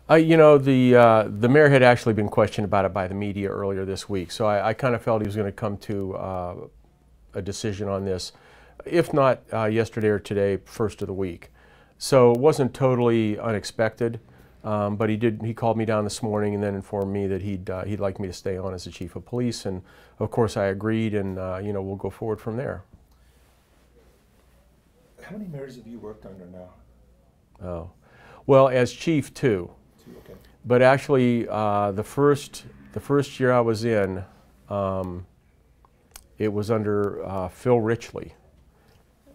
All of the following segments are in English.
You know, the mayor had actually been questioned about it by the media earlier this week, so I kind of felt he was going to come to a decision on this, if not yesterday or today, first of the week. So it wasn't totally unexpected, but he called me down this morning and then informed me that he'd like me to stay on as the chief of police, and of course I agreed, and you know, we'll go forward from there. How many mayors have you worked under now? Oh, well, as chief too. Two, okay. But actually, the first year I was in, it was under Phil Richley.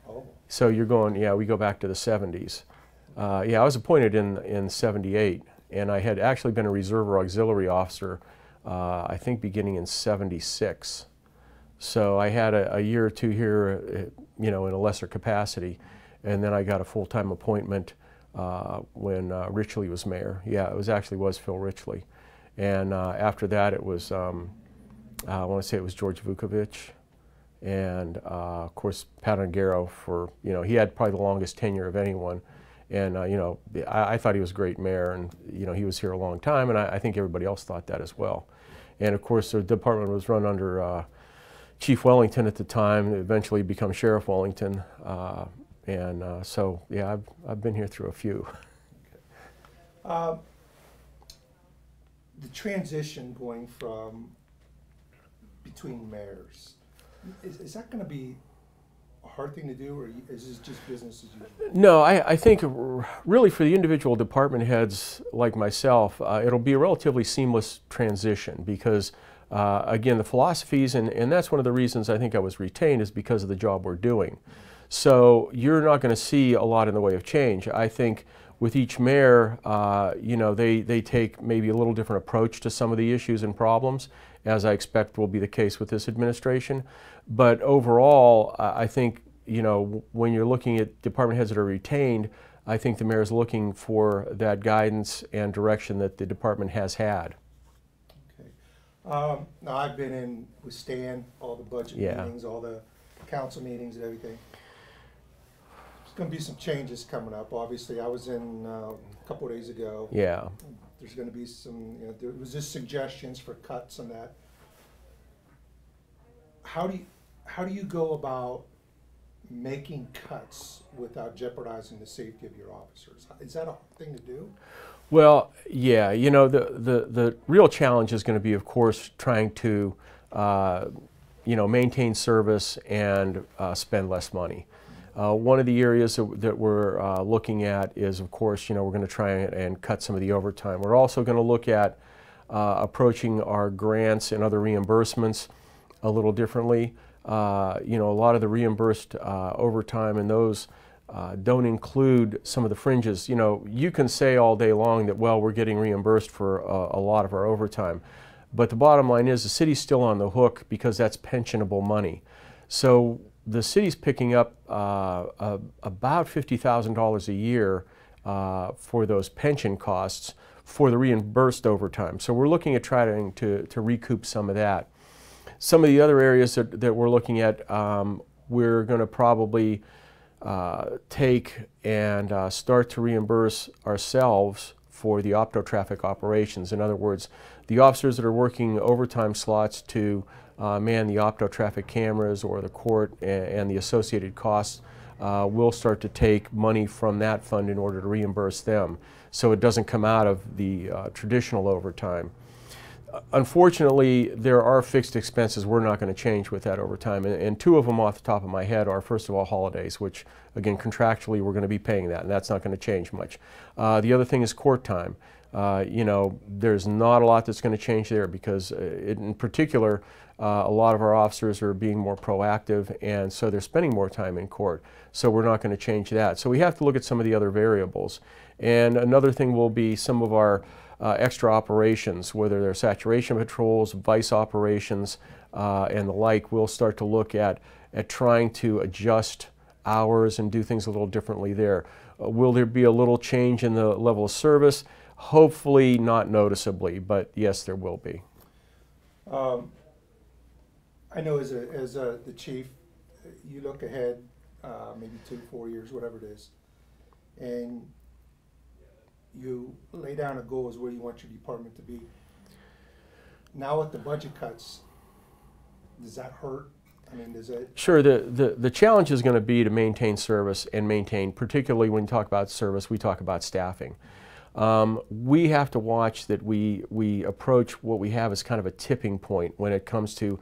Oh. So you're going, yeah, we go back to the 70s. Yeah, I was appointed in 78, and I had actually been a reserve or auxiliary officer, I think beginning in 76. So I had a year or two here, you know, in a lesser capacity, and then I got a full-time appointment when Richley was mayor. Yeah, it was Phil Richley. And after that it was, I want to say it was George Vukovich, and of course Pat Ongaro for, you know, he had probably the longest tenure of anyone. And you know, I thought he was a great mayor, and you know, he was here a long time, and I think everybody else thought that as well. And of course the department was run under Chief Wellington at the time, eventually become Sheriff Wellington. So yeah, I've been here through a few. The transition going from between mayors, is that going to be a hard thing to do, or is this just business as usual? No, I think really for the individual department heads like myself, it'll be a relatively seamless transition because again, the philosophies, and that's one of the reasons I think I was retained, is because of the job we're doing. So you're not going to see a lot in the way of change. I think with each mayor, you know, they take maybe a little different approach to some of the issues and problems, as I expect will be the case with this administration. But overall, I think, you know, when you're looking at department heads that are retained, I think the mayor is looking for that guidance and direction that the department has had. Okay. Now I've been in with Stan, all the budget meetings, all the council meetings and everything. There's going to be some changes coming up. Obviously, I was in a couple of days ago. Yeah. There's going to be some, you know, there was just suggestions for cuts and that. How do you go about making cuts without jeopardizing the safety of your officers? Is that a hard thing to do? Well, yeah, you know, the real challenge is going to be, of course, trying to, you know, maintain service and spend less money. One of the areas that we're looking at is, of course, you know, we're going to try and cut some of the overtime. We're also going to look at approaching our grants and other reimbursements a little differently. You know, a lot of the reimbursed overtime and those don't include some of the fringes. You know, you can say all day long that, well, we're getting reimbursed for a lot of our overtime. But the bottom line is the city's still on the hook because that's pensionable money. So the city's picking up about $50,000 a year for those pension costs for the reimbursed overtime. So we're looking at trying to recoup some of that. Some of the other areas that we're looking at, we're going to probably take and start to reimburse ourselves for the opto-traffic operations. In other words, the officers that are working overtime slots to man the opto-traffic cameras or the court and the associated costs, we'll start to take money from that fund in order to reimburse them, so it doesn't come out of the traditional overtime. Unfortunately, there are fixed expenses we're not going to change with that overtime, and two of them off the top of my head are, first of all, holidays, which again contractually we're going to be paying that, and that's not going to change much. The other thing is court time. You know, there's not a lot that's going to change there because in particular a lot of our officers are being more proactive, and so they're spending more time in court, so we're not going to change that. So we have to look at some of the other variables. And another thing will be some of our extra operations, whether they're saturation patrols, vice operations, and the like. We'll start to look at trying to adjust hours and do things a little differently there. Will there be a little change in the level of service? Hopefully not noticeably, but yes, there will be. I know as the chief, you look ahead maybe 2 to 4 years, whatever it is, and you lay down a goal as where you want your department to be. Now with the budget cuts, does that hurt? I mean, does it? Sure, the challenge is going to be to maintain service and maintain, particularly when you talk about service, we talk about staffing. We have to watch that we approach what we have as kind of a tipping point when it comes to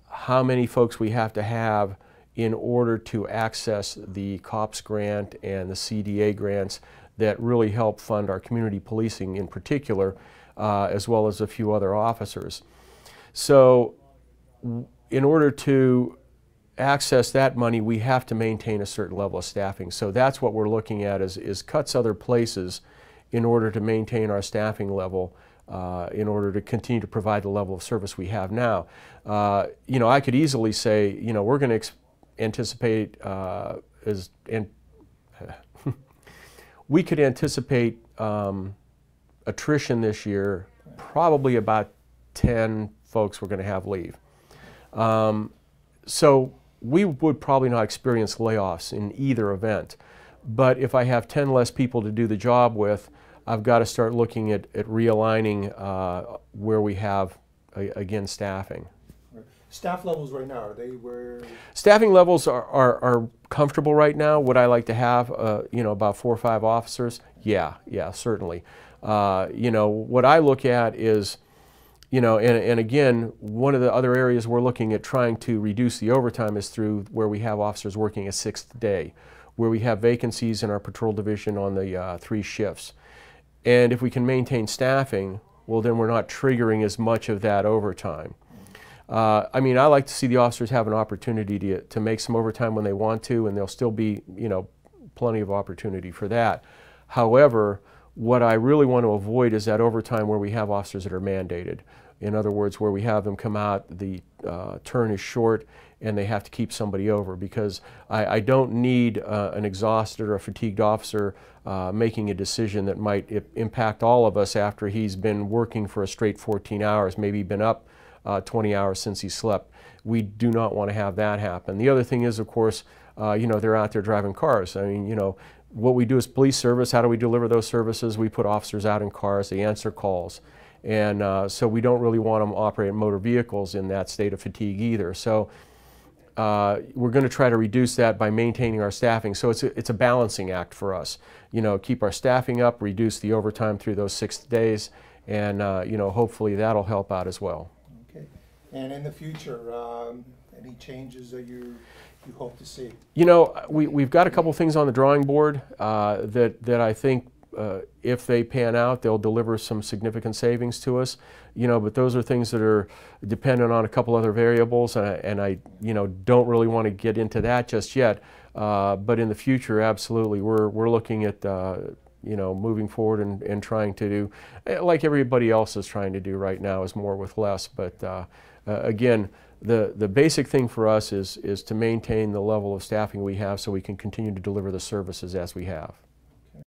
how many folks we have to have in order to access the COPS grant and the CDA grants that really help fund our community policing in particular, as well as a few other officers. So in order to access that money, we have to maintain a certain level of staffing. So that's what we're looking at is cuts other places in order to maintain our staffing level, in order to continue to provide the level of service we have now. You know, I could easily say, you know, we're going to anticipate we could anticipate attrition this year, probably about 10 folks we're going to have leave. So we would probably not experience layoffs in either event. But if I have 10 less people to do the job with, I've got to start looking at realigning where we have, again, staffing. Staff levels right now, are they where? Staffing levels are comfortable right now. Would I like to have, you know, about 4 or 5 officers? Yeah, certainly. You know, what I look at is, you know, and again, one of the other areas we're looking at trying to reduce the overtime is through where we have officers working a 6th day, where we have vacancies in our patrol division on the 3 shifts. And if we can maintain staffing, well, then we're not triggering as much of that overtime. I mean, I like to see the officers have an opportunity to make some overtime when they want to, and there'll still be, you know, plenty of opportunity for that. However, what I really want to avoid is that overtime where we have officers that are mandated. In other words, where we have them come out, the turn is short, and they have to keep somebody over, because I don't need an exhausted or a fatigued officer making a decision that might impact all of us after he's been working for a straight 14 hours, maybe been up 20 hours since he slept. We do not want to have that happen. The other thing is, of course, you know, they're out there driving cars. I mean, you know, what we do is police service. How do we deliver those services? We put officers out in cars. They answer calls. And so we don't really want them operating motor vehicles in that state of fatigue either. So we're going to try to reduce that by maintaining our staffing. So it's a balancing act for us. You know, keep our staffing up, reduce the overtime through those 6 days, and you know, hopefully that'll help out as well. Okay. And in the future, any changes that you hope to see? You know, we've got a couple things on the drawing board that I think if they pan out, they'll deliver some significant savings to us. You know, but those are things that are dependent on a couple other variables, and I you know, don't really want to get into that just yet. But in the future, absolutely, we're looking at you know, moving forward and trying to do, like everybody else is trying to do right now, is more with less. But again, the basic thing for us is to maintain the level of staffing we have so we can continue to deliver the services as we have.